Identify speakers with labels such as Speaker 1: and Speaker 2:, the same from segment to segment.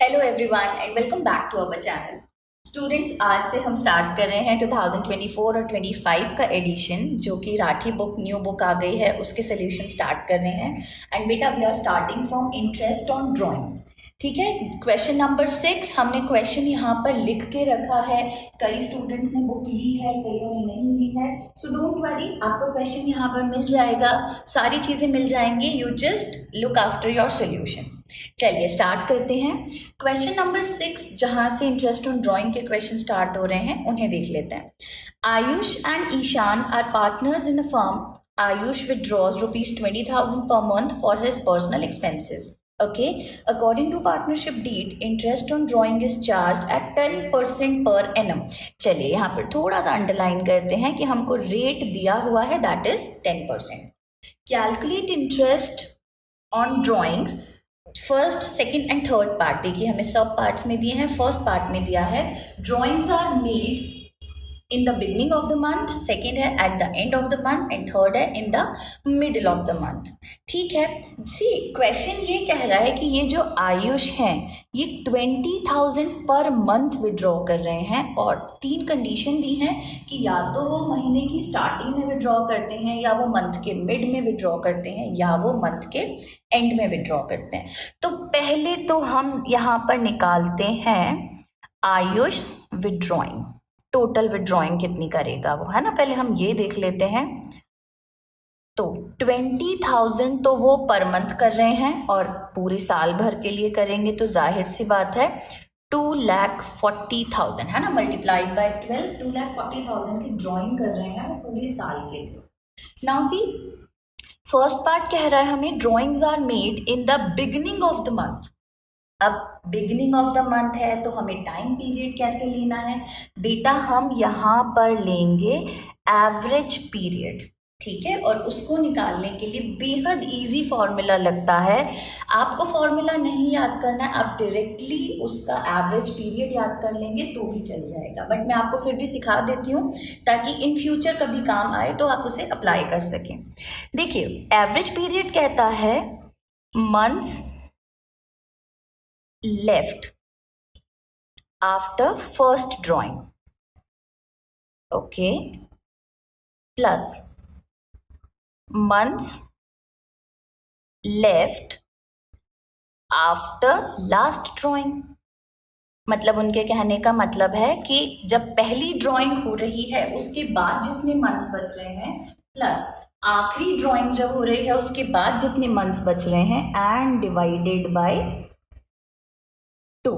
Speaker 1: Hello everyone and welcome back to our channel. Students, आज से हम स्टार्ट कर रहे हैं 2024 और 25 का एडिशन, जो कि राठी बुक न्यू बुक आ गई है, उसके सोल्यूशन स्टार्ट कर रहे हैं। एंड बेटा, we are starting from interest on drawing. ठीक है, क्वेश्चन नंबर 6 हमने क्वेश्चन यहाँ पर लिख के रखा है। कई स्टूडेंट्स ने बुक ली है, कईयों ने नहीं ली है, सो डोंट वरी, आपको क्वेश्चन यहाँ पर मिल जाएगा, सारी चीज़ें मिल जाएंगी। You just look after your solution. चलिए स्टार्ट करते हैं। क्वेश्चन नंबर 6, जहां से इंटरेस्ट ऑन ड्राइंग के क्वेश्चन स्टार्ट हो रहे हैं, उन्हें देख लेते हैं। Ayush and Ishan are partners in a firm. Ayush withdraws rupees 20,000 per month for his personal expenses. Okay, according to partnership deed, interest on drawing is charged at 10% per annum. चलिए यहाँ पर थोड़ा सा अंडरलाइन करते हैं कि हमको रेट दिया हुआ है, that is 10%। Calculate interest on drawings. First, second and third part देखिए, हमें सब पार्ट्स में दिए हैं। फर्स्ट पार्ट में दिया है drawings are made in the beginning of the month, second है at the end of the month, and third है in the middle of the month. ठीक है, सी क्वेश्चन ये कह रहा है कि ये जो आयुष हैं ये 20,000 पर मंथ विड्रॉ कर रहे हैं, और 3 कंडीशन दी हैं कि या तो वो महीने की स्टार्टिंग में विड्रॉ करते हैं, या वो मंथ के मिड में विड्रॉ करते हैं, या वो मंथ के एंड में विड्रॉ करते हैं। तो पहले तो हम यहाँ पर निकालते हैं आयुष विड्रॉइंग, टोटल विड्रॉइंग कितनी करेगा वो, है ना। पहले हम ये देख लेते हैं। तो 20,000 तो वो पर मंथ कर रहे हैं, और पूरे साल भर के लिए करेंगे तो जाहिर सी बात है 2,40,000, है ना, मल्टीप्लाइड बाय 12, 2,40,000 की ड्रॉइंग कर रहे हैं पूरे साल के लिए। नाउ सी, फर्स्ट पार्ट कह रहा है हमें drawings are made in the beginning of the month. अब बिगिनिंग ऑफ द मंथ है तो हमें टाइम पीरियड कैसे लेना है बेटा, हम यहाँ पर लेंगे एवरेज पीरियड। ठीक है, और उसको निकालने के लिए बेहद इजी फॉर्मूला लगता है। आपको फॉर्मूला नहीं याद करना है, आप डायरेक्टली उसका एवरेज पीरियड याद कर लेंगे तो भी चल जाएगा, बट मैं आपको फिर भी सिखा देती हूँ ताकि इन फ्यूचर कभी काम आए तो आप उसे अप्लाई कर सकें। देखिए, एवरेज पीरियड कहता है months left after first drawing, okay, plus months left after last drawing। मतलब उनके कहने का मतलब है कि जब पहली ड्राइंग हो रही है उसके बाद जितने मंथ्स बच रहे हैं, प्लस आखिरी ड्राइंग जब हो रही है उसके बाद जितने मंथ्स बच रहे हैं, एंड डिवाइडेड बाय 2।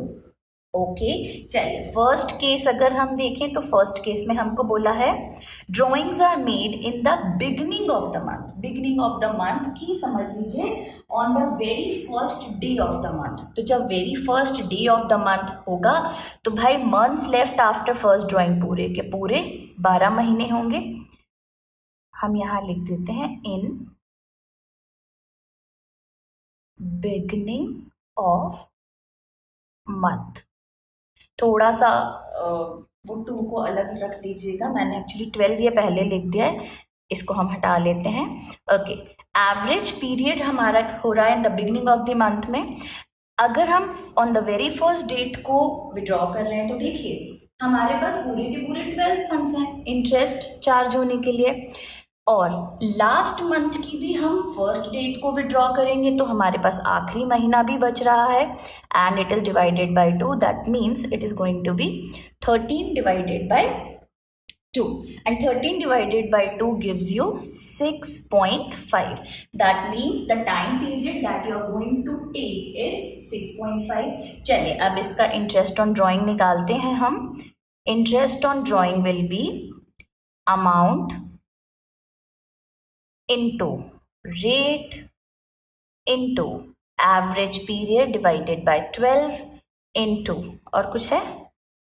Speaker 1: ओके, चलिए फर्स्ट केस अगर हम देखें तो फर्स्ट केस में हमको बोला है drawings are made in the beginning of the month. Beginning of the month की समझ लीजिए on the very first day of the month. तो जब very first day of the month होगा तो भाई months left after first drawing पूरे के पूरे 12 महीने होंगे। हम यहाँ लिख देते हैं इन बिगनिंग ऑफ मंथ। थोड़ा सा वो 2 को अलग रख लीजिएगा, मैंने एक्चुअली 12 ये पहले लिख दिया है, इसको हम हटा लेते हैं। ओके, एवरेज पीरियड हमारा हो रहा है in the beginning of the month में। अगर हम on the very first date को विड्रॉ कर रहे हैं तो देखिए हमारे पास पूरे के पूरे 12 मंथ्स हैं इंटरेस्ट चार्ज होने के लिए, और लास्ट मंथ की भी हम फर्स्ट डेट को विड्रॉ करेंगे तो हमारे पास आखिरी महीना भी बच रहा है, and it is divided by 2, that means it is going to be 13 divided by 2, and 13 divided by 2 gives you 6.5. That means the time period that you are going to take is 6.5. चलिए अब इसका interest on drawing निकालते हैं हम। Interest on drawing will be amount into rate into average period divided by 12 into, और कुछ है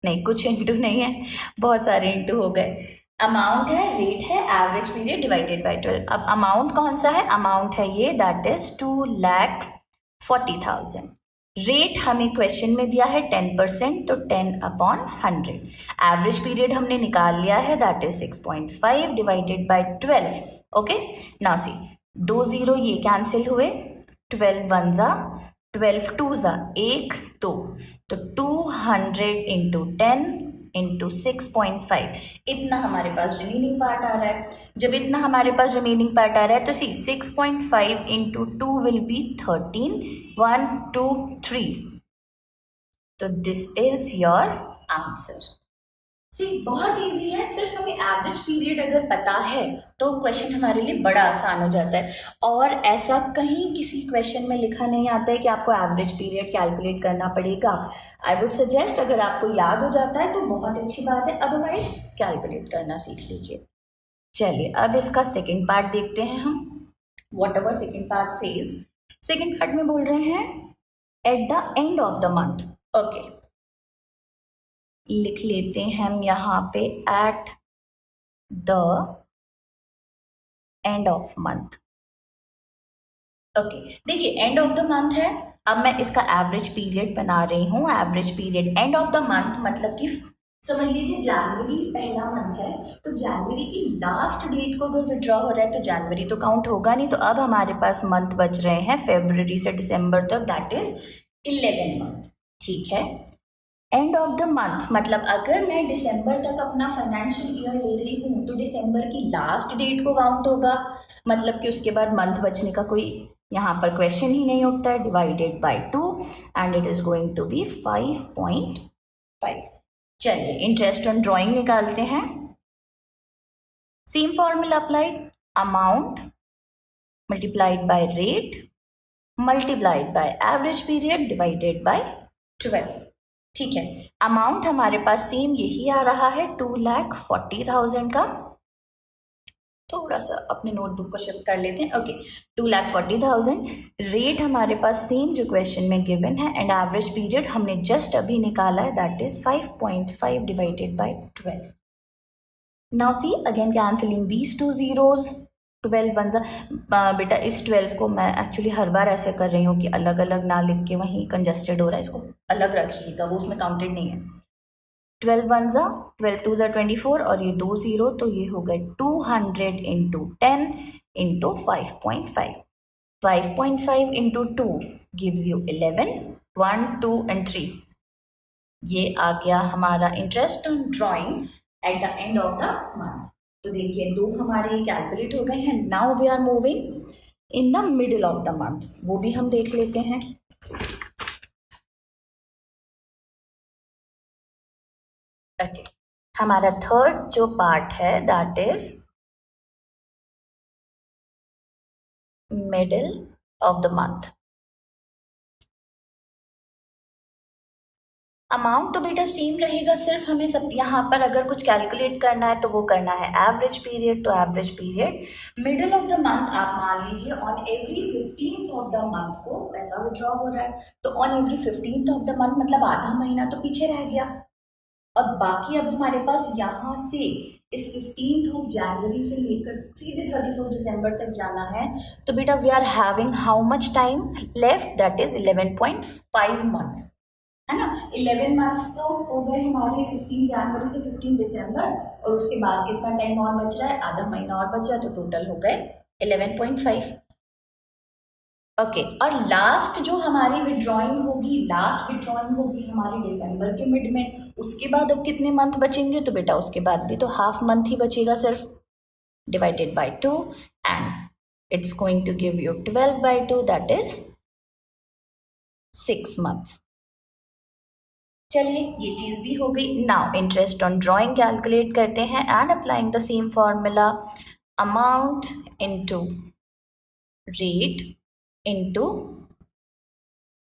Speaker 1: नहीं, कुछ इंटू नहीं है, बहुत सारे इंटू हो गए। अमाउंट है, रेट है, एवरेज पीरियड डिवाइडेड बाय 12। अब अमाउंट कौन सा है, अमाउंट है ये, दैट इज 2,40,000। रेट हमें क्वेश्चन में दिया है 10%, तो 10/100। एवरेज पीरियड हमने निकाल लिया है, that is 6.5 divided by 12। Okay, now see 2 0 ये कैंसिल हुए, 12 1 जा 12 टू ज़ा 1 2, तो 200 इंटू 10 इंटू 6.5, इतना हमारे पास रिमेनिंग पार्ट आ रहा है। जब इतना हमारे पास रिमेनिंग पार्ट आ रहा है तो सी 6.5 इंटू 2 विल बी 13, 1 2 3, तो दिस इज योर आंसर। सी बहुत इजी है, सिर्फ हमें एवरेज पीरियड अगर पता है तो क्वेश्चन हमारे लिए बड़ा आसान हो जाता है। और ऐसा कहीं किसी क्वेश्चन में लिखा नहीं आता है कि आपको एवरेज पीरियड कैलकुलेट करना पड़ेगा। आई वुड सजेस्ट अगर आपको याद हो जाता है तो बहुत अच्छी बात है, अदरवाइज कैलकुलेट करना सीख लीजिए। चलिए अब इसका सेकेंड पार्ट देखते हैं हम। What ever second part says, second part में बोल रहे हैं eight the end of the month. Okay, लिख लेते हैं हम यहाँ पे eight the end of month. Okay, देखिए एंड ऑफ द मंथ है, अब मैं इसका एवरेज पीरियड बना रही हूँ। Average period and of the month मतलब कि समझ लीजिए जनवरी पहला मंथ है, तो जनवरी की लास्ट डेट को अगर विड्रॉ हो रहा है तो जनवरी तो काउंट होगा नहीं, तो अब हमारे पास मंथ बच रहे हैं फरवरी से दिसंबर तक, दैट इज 11 मंथ। ठीक है, एंड ऑफ द मंथ मतलब अगर मैं दिसंबर तक अपना फाइनेंशियल ईयर ले रही हूँ तो दिसंबर की लास्ट डेट को काउंट होगा, मतलब कि उसके बाद मंथ बचने का कोई यहाँ पर क्वेश्चन ही नहीं उठता है। Divided by 2 and it is going to be 5.5। चलिए इंटरेस्ट ऑन ड्राइंग निकालते हैं। Same formula applied, amount multiplied by rate multiplied by average period divided by 12। ठीक है, अमाउंट हमारे पास सेम यही आ रहा है 2,40,000 का। थोड़ा सा अपने नोटबुक को शिफ्ट कर लेते हैं। ओके, 2,40,000। रेट हमारे पास सेम जो क्वेश्चन में गिवन है, एंड एवरेज पीरियड हमने जस्ट अभी निकाला है, that is 5.5 divided by 12। Now see again cancelling these two zeros, 12 one बेटा इस 12 को मैं एक्चुअली हर बार ऐसे कर रही हूँ कि अलग अलग ना लिख के वहीं कंजस्टेड हो रहा है, इसको अलग रखिएगा, वो उसमें काउंटेड नहीं है। 12 वन 12 टू 24 और ये 2 0, तो ये हो गए 200 into 10 into 5.5। 5.5 into 2 gives you 11, 1 2 and 3। ये आ गया हमारा interest on drawing at the end of the month. तो देखिए दो हमारे कैलकुलेट हो गए हैं। Now we are moving in the middle of the month, वो भी हम देख लेते हैं। ओके, हमारा थर्ड जो पार्ट है that is middle of the month. Amount तो बेटा सेम रहेगा, सिर्फ हमें सब यहाँ पर अगर कुछ कैलकुलेट करना है तो वो करना है एवरेज पीरियड। तो average period middle of the month आप मान लीजिए on every 15th of the month को पैसा विड्रॉ हो रहा है, तो on every 15th of the month मतलब आधा महीना तो पीछे रह गया। और बाकी अब हमारे पास यहाँ से इस 15th ऑफ जनवरी से लेकर सीधे 31st दिसंबर तक जाना है, तो बेटा we are having how much time left, that is 11.5 months, है ना। 11 मंथ्स तो हो गए हमारे 15 जनवरी से 15 दिसंबर, और उसके बाद कितना टाइम और बच रहा है, आधा महीना और बचा, तो टोटल हो गए 11.5। ओके, और लास्ट जो हमारी विड्रॉइंग होगी, लास्ट विड्रॉइंग होगी हमारी दिसंबर के मिड में, उसके बाद अब कितने मंथ बचेंगे, तो बेटा उसके बाद भी तो हाफ मंथ ही बचेगा सिर्फ, divided by 2 and it's going to give you 12 by 2, that is 6 months. चलिए ये चीज़ भी हो गई। Now interest on drawing calculate करते हैं and applying the same formula, amount into rate into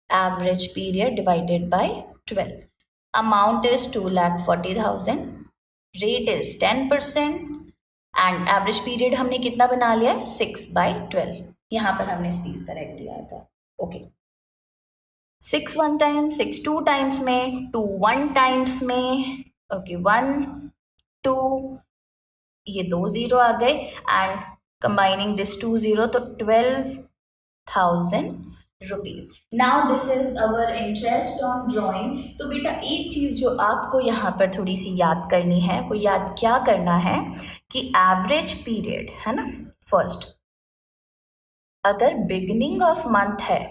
Speaker 1: average period divided by 12। Amount is 2,40,000, rate is 10% and average period हमने कितना बना लिया है 6/12। यहाँ पर हमने स्पेस करेक्ट दिया था। ओके, 6 1 टाइम, 6 2 टाइम्स में, 2 1 टाइम्स में, ओके 1 2, ये 2 0 आ गए एंड कंबाइनिंग दिस 2 0, तो 12,000 rupees. Now this is our interest on drawing. तो बेटा एक चीज़ जो आपको यहाँ पर थोड़ी सी याद करनी है, वो याद क्या करना है कि एवरेज पीरियड है ना, फर्स्ट अगर बिगिनिंग ऑफ मंथ है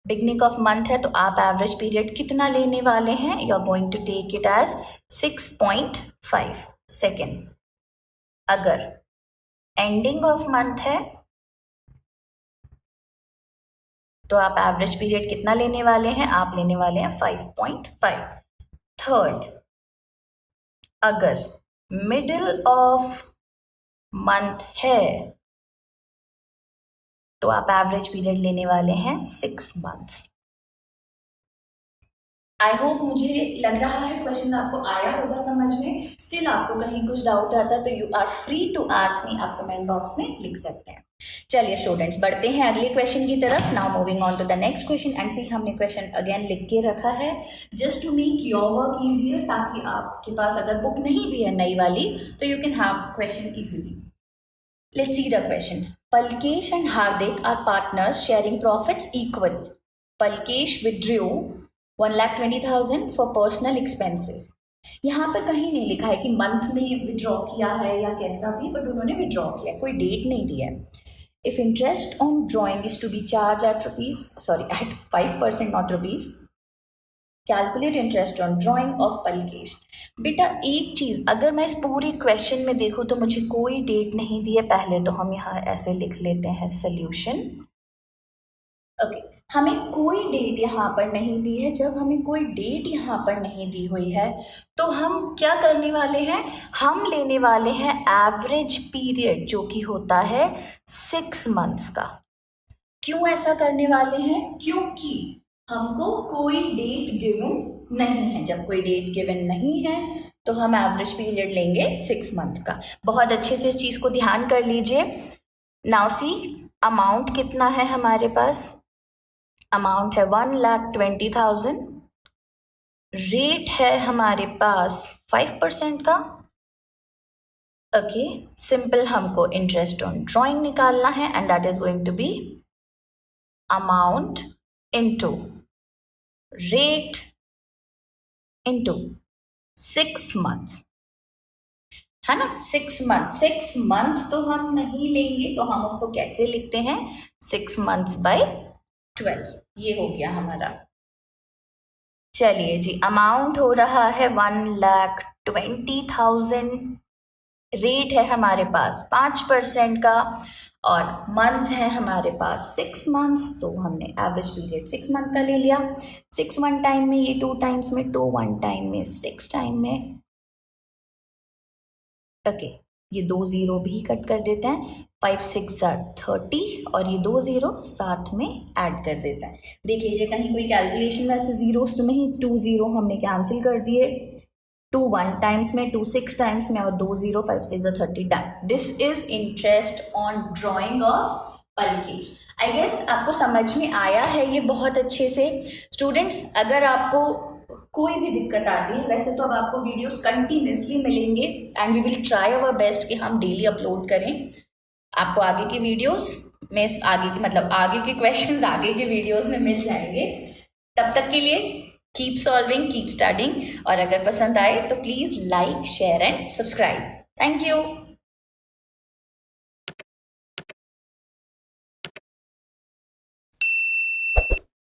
Speaker 1: बिगनिंग ऑफ मंथ है तो आप एवरेज पीरियड कितना लेने वाले हैं? You are going to take it as 6.5 second. अगर एंडिंग ऑफ मंथ है तो आप एवरेज पीरियड कितना लेने वाले हैं? आप लेने वाले हैं 5.5। थर्ड, अगर मिडिल ऑफ मंथ है तो आप एवरेज पीरियड लेने वाले हैं 6 मंथ्स। आई होप मुझे लग रहा है क्वेश्चन आपको आया होगा समझ में। स्टिल आपको कहीं कुछ डाउट आता है तो you are free to ask me, आप कमेंट बॉक्स में लिख सकते हैं। चलिए स्टूडेंट्स, बढ़ते हैं अगले क्वेश्चन की तरफ। Now moving on to the next question and see, हमने क्वेश्चन अगेन लिख के रखा है just to make your work easier, ताकि आपके पास अगर बुक नहीं भी है नई वाली तो you can have question easily. Let's see the question. Palkesh and Hardik are partners sharing profits equally. Palkesh withdrew 1,20,000 for personal expenses. यहाँ पर कहीं नहीं लिखा है कि मंथ में विड्रॉ किया है या कैसा भी, बट उन्होंने विड्रॉ किया, कोई डेट नहीं दिया है। If interest on drawing is to be charge at 5%, not rupees, calculate interest on drawing of Palkesh. बेटा एक चीज़, अगर मैं इस पूरी क्वेश्चन में देखूँ तो मुझे कोई डेट नहीं दी है। पहले तो हम यहाँ ऐसे लिख लेते हैं सॉल्यूशन। ओके, हमें कोई डेट यहाँ पर नहीं दी है। जब हमें कोई डेट यहाँ पर नहीं दी हुई है तो हम क्या करने वाले हैं? हम लेने वाले हैं एवरेज पीरियड जो कि होता है 6 मंथ्स का। क्यों ऐसा करने वाले हैं? क्योंकि हमको कोई डेट गिवन नहीं है। जब कोई डेट गिवन नहीं है तो हम एवरेज पीरियड लेंगे 6 मंथ का। बहुत अच्छे से इस चीज़ को ध्यान कर लीजिए। नाउ सी, अमाउंट कितना है हमारे पास? अमाउंट है 1,20,000। रेट है हमारे पास 5% का। ओके, सिंपल हमको इंटरेस्ट ऑन ड्रॉइंग निकालना है and that is going to be amount into rate into 6 months, है ना। 6 मंथ तो हम नहीं लेंगे, तो हम उसको कैसे लिखते हैं? 6 मंथ्स बाय 12, ये हो गया हमारा। चलिए जी, अमाउंट हो रहा है 1,20,000। रेट है हमारे पास 5% का और मंथ्स है हमारे पास 6 मंथ्स, तो हमने एवरेज पीरियड 6 मंथ का ले लिया। 6 1 टाइम में, ये 2 टाइम्स में, 2 1 टाइम में, 6 टाइम में। ओके, ये 2 0 भी कट कर देते हैं। 5 6 30 और ये 2 0 साथ में ऐड कर देता है। देख लीजिए कहीं कोई कैलकुलेशन में ऐसे जीरोस तो नहीं, 2 0 हमने कैंसिल कर दिए। 2 1 टाइम्स में, 2 6 टाइम्स में और 2 0 5 6 30 done. This is interest on drawing of Palkesh. I guess आपको समझ में आया है ये बहुत अच्छे से। स्टूडेंट्स, अगर आपको कोई भी दिक्कत आती है, वैसे तो अब आपको वीडियोस कंटिन्यूसली मिलेंगे and we will try our best कि हम डेली अपलोड करें। आपको आगे की वीडियोस में आगे के क्वेश्चंस आगे के वीडियोस में मिल जाएंगे। तब तक के लिए कीप सॉल्विंग, कीप स्टडिंग, और अगर पसंद आए तो please like, share and subscribe. Thank you.